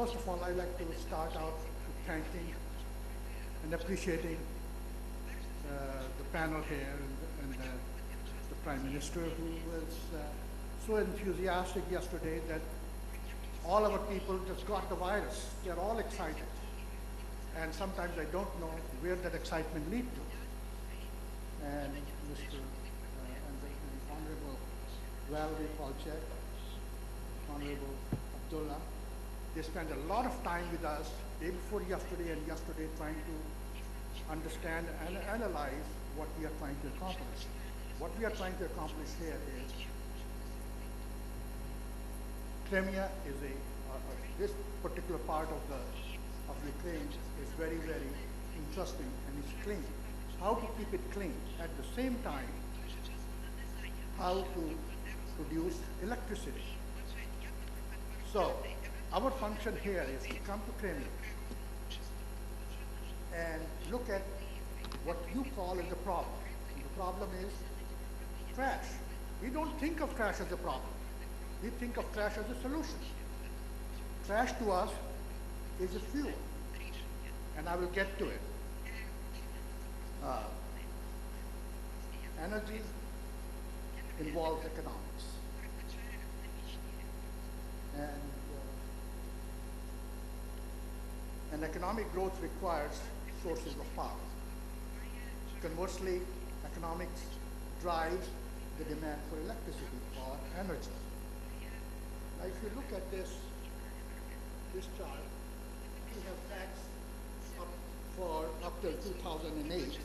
first of all, I'd like to start out with thanking and appreciating the panel here and the Prime Minister, who was so enthusiastic yesterday that all our people just got the virus. They're all excited. And sometimes I don't know where that excitement lead to. And Mr. and the Honorable Valerie Polchek, Honorable Abdullah, they spent a lot of time with us day before yesterday and yesterday trying to understand and analyze what we are trying to accomplish. What we are trying to accomplish here is Crimea is this particular part of Ukraine is very, very interesting and it's clean. How to keep it clean. At the same time, how to produce electricity. So, our function here is to come to Crimea and look at what you call as a problem. And the problem is trash. We don't think of trash as a problem. We think of trash as a solution. Trash to us is a fuel, and I will get to it. Energy involves economics. And economic growth requires sources of power. Conversely, economics drives the demand for electricity or energy. Now, if you look at this chart, we have facts up till 2008,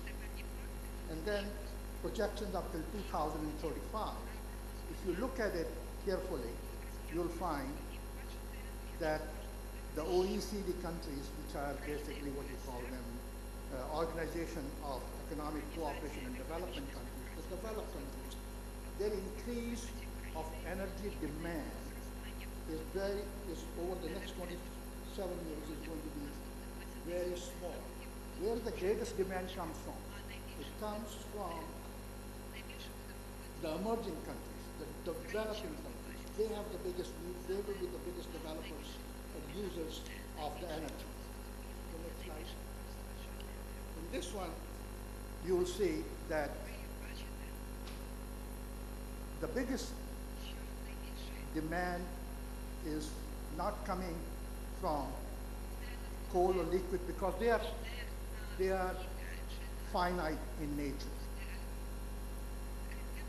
and then projections up till 2035. If you look at it carefully, you'll find that the OECD countries, which are basically what you call them, Organization of Economic Cooperation and Development countries, the developed countries, their increase of energy demand is over the next 27 years is going to be very small. Where the greatest demand comes from? It comes from the emerging countries, the developing countries. They have the biggest need. They will be the biggest developers and users of the energy. The next slide. In this one, you will see that the biggest demand is not coming from coal or liquid because they are finite in nature.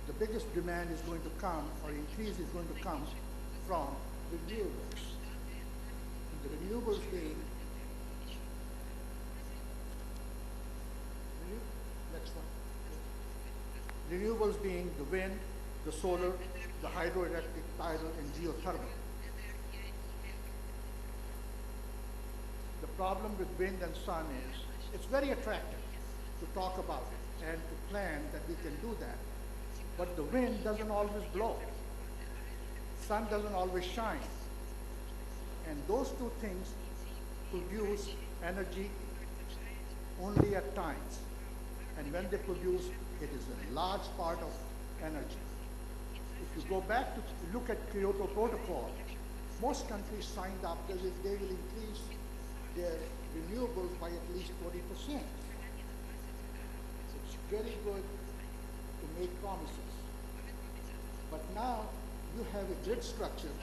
The biggest demand is going to come, or increase is going to come from renewables. And the renewables being, next one. Renewables being the wind, the solar, the hydroelectric, tidal, and geothermal. The problem with wind and sun is it's very attractive to talk about it and to plan that we can do that. But the wind doesn't always blow. Sun doesn't always shine. And those two things produce energy only at times. And when they produce, it is a large part of energy. If you go back to look at Kyoto Protocol, most countries signed up that if they will increase their renewables by at least 40%. It's very good to make promises. But now you have a grid structure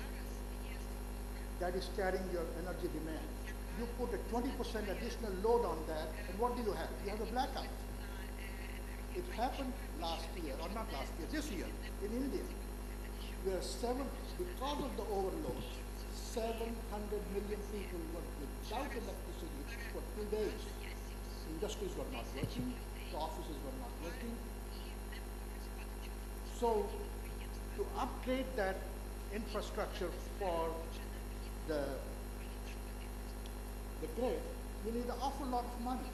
that is carrying your energy demand. You put a 20% additional load on that, and what do you have? You have a blackout. It happened last year, or not last year, this year, in India, where because of the overload, 700 million people were without electricity for 2 days. Industries were not working, the offices were not working. So to upgrade that infrastructure for the grid, you need an awful lot of money.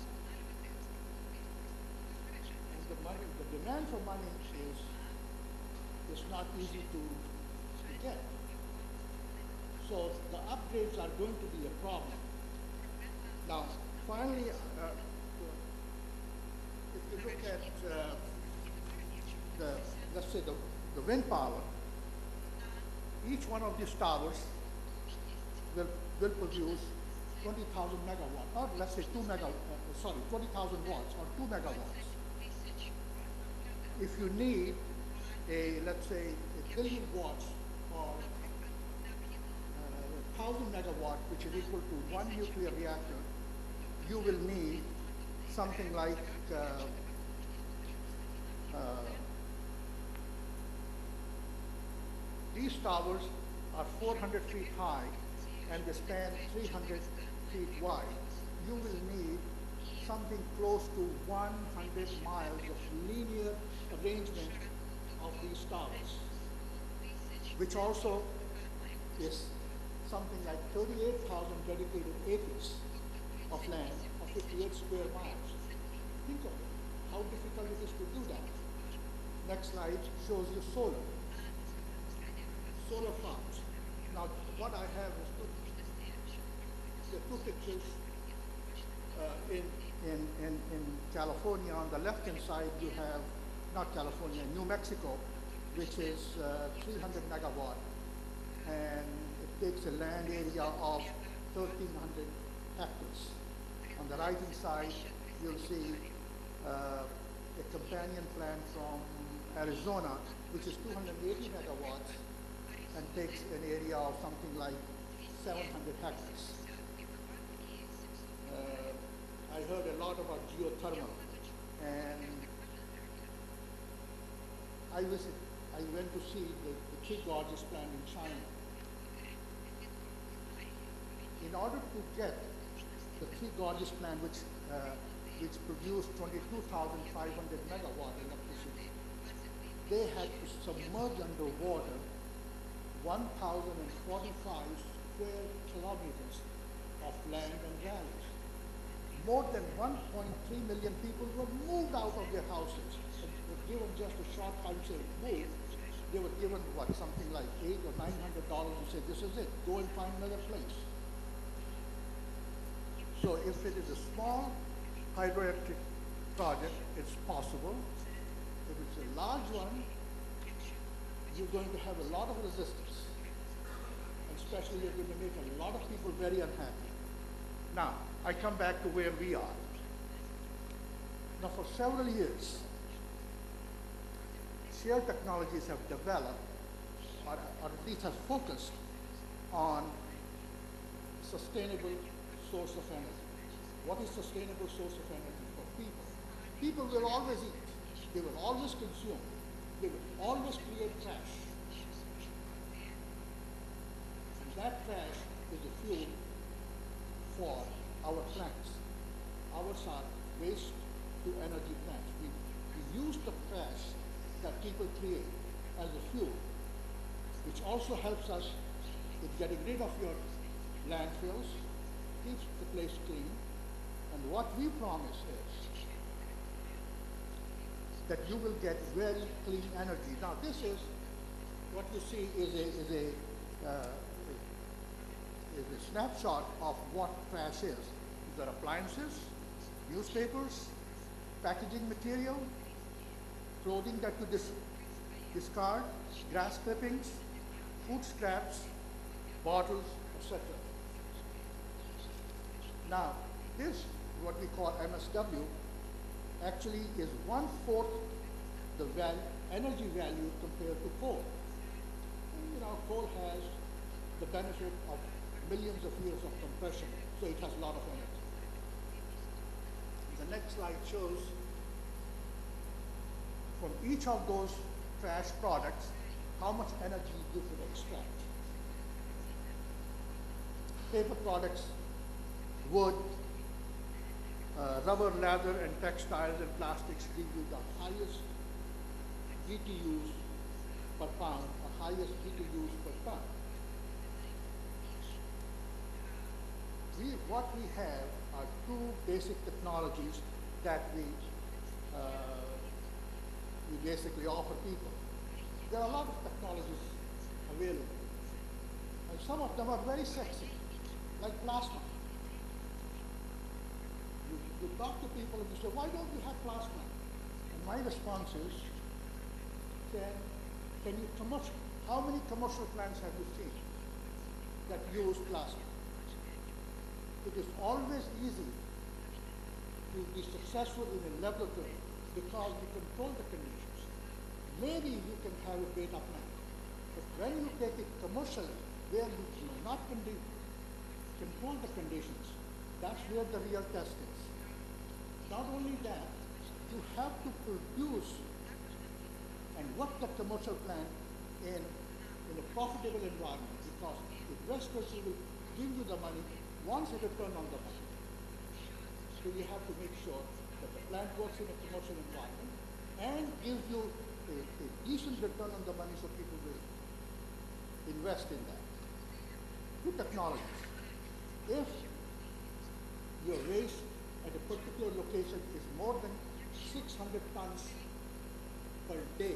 And the demand for money is not easy to get. So the upgrades are going to be a problem. Now, finally, if you look at let's say the wind power, each one of these towers will will produce 20,000 megawatt, or let's say 20,000 watts or 2 megawatts. If you need let's say, a billion watts or 1,000 megawatt, which is equal to one nuclear reactor, you will need something like these towers are 400 feet high and they span 300 feet wide. You will need something close to 100 miles of linear arrangement of these towers, which also is something like 38,000 dedicated acres of land of 58 square miles. Think of it, how difficult it is to do that. Next slide shows you solar farms. Now, what I have is two pictures in California. On the left-hand side, you have, not California, New Mexico, which is 300 megawatt, and it takes a land area of 1,300 hectares. On the right-hand side, you'll see a companion plant from Arizona, which is 280 megawatts and takes an area of something like 700 hectares. I heard a lot about geothermal, and I went to see the Three Gorges plant in China. In order to get the Three Gorges plant, which produced 22,500 megawatt electricity, they had to submerge underwater 1,045 square kilometers of land and valleys. More than 1.3 million people were moved out of their houses. And were given just a short time to move. They were given what, something like $800 or $900 and say, this is it, go and find another place. So if it is a small hydroelectric project, it's possible. If it's a large one, you're going to have a lot of resistance. And especially you're going to make a lot of people very unhappy. Now, I come back to where we are. Now, for several years, Sher Technologies have developed, or at least have focused on sustainable source of energy. What is sustainable source of energy for people? People will always eat. They will always consume. They will always create trash. And that trash is the fuel for our plants. Ours are waste to energy plants. We use the trash that people create as a fuel, which also helps us with getting rid of your landfills, keeps the place clean, and what we promise is that you will get very clean energy. Now, this is what you see is a snapshot of what trash is. These are appliances, newspapers, packaging material, clothing that you discard, grass clippings, food scraps, bottles, etc. Now, this, what we call MSW, actually is 1/4 the energy value compared to coal. And, coal has the benefit of millions of years of compression, so it has a lot of energy. The next slide shows from each of those trash products how much energy you could extract. Paper products, wood, rubber, leather, and textiles and plastics give you the highest BTUs per pound, or highest BTUs per ton. What we have are two basic technologies that we basically offer people. There are a lot of technologies available, and some of them are very sexy, like plasma. You talk to people and you say, why don't you have plasma? And my response is, how many commercial plants have you seen that use plasma? it is always easy to be successful in a laboratory because you control the conditions. Maybe you can have a beta plant, but when you take it commercially, where you do not control the conditions, that's where the real test is. Not only that, you have to produce and work the commercial plant in a profitable environment, because investors will give you the money once you return on the money. So you have to make sure that the plant works in a commercial environment and gives you a decent return on the money so people will invest in that. Two technologies. If your waste at a particular location is more than 600 tons per day,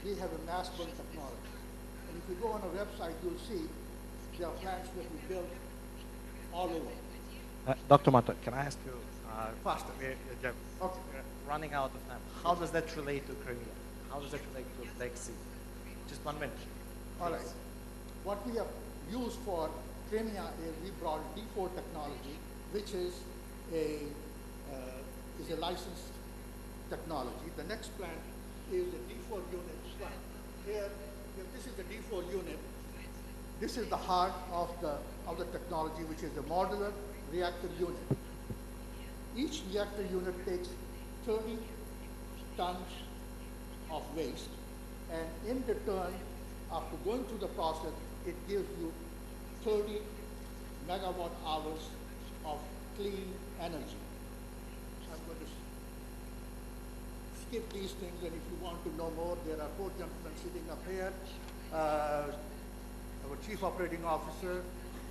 we have a mass burn technology. And if you go on our website, you'll see there are plants that we built all over. Dr. Mattu, can I ask you, Faster. We're Okay. running out of time. How does that relate to Crimea? How does that relate to Black Sea? Just 1 minute. All right. What we have used for Crimea is we brought D4 technology, which is a licensed technology. The next plant is the D4 unit plant. Here, this is the D4 unit. This is the heart of the technology, which is the modular reactor unit. Each reactor unit takes 30 tons of waste, and in return, after going through the process, it gives you 30 megawatt hours of clean energy. I'm going to skip these things, and if you want to know more, there are 4 gentlemen sitting up here. Our chief operating officer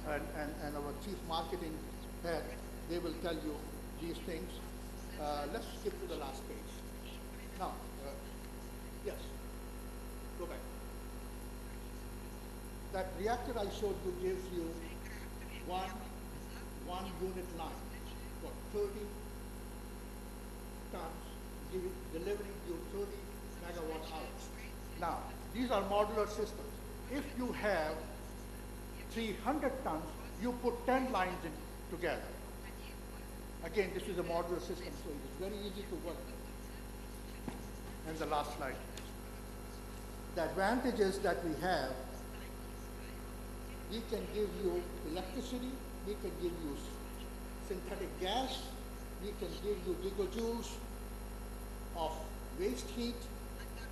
and our chief marketing head, they will tell you these things. Let's skip to the last page. Now, yes, go back. That reactor I showed you gives you one unit line for 30 tons, delivering you 30 megawatt hours. Now, these are modular systems. If you have 300 tons, you put 10 lines in together. Again, this is a modular system, so it is very easy to work with. And the last slide. The advantages that we have, we can give you electricity, we can give you synthetic gas, we can give you gigajoules of waste heat,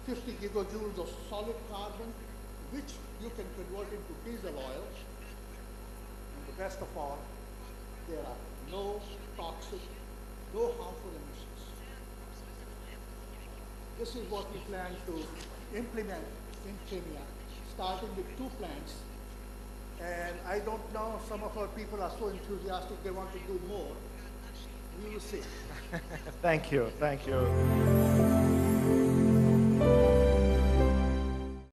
50 gigajoules of solid carbon, which you can convert into diesel oil. And the best of all, there are no toxic, no harmful emissions. This is what we plan to implement in Kenya, starting with 2 plants. And I don't know, some of our people are so enthusiastic they want to do more. We will see. Thank you.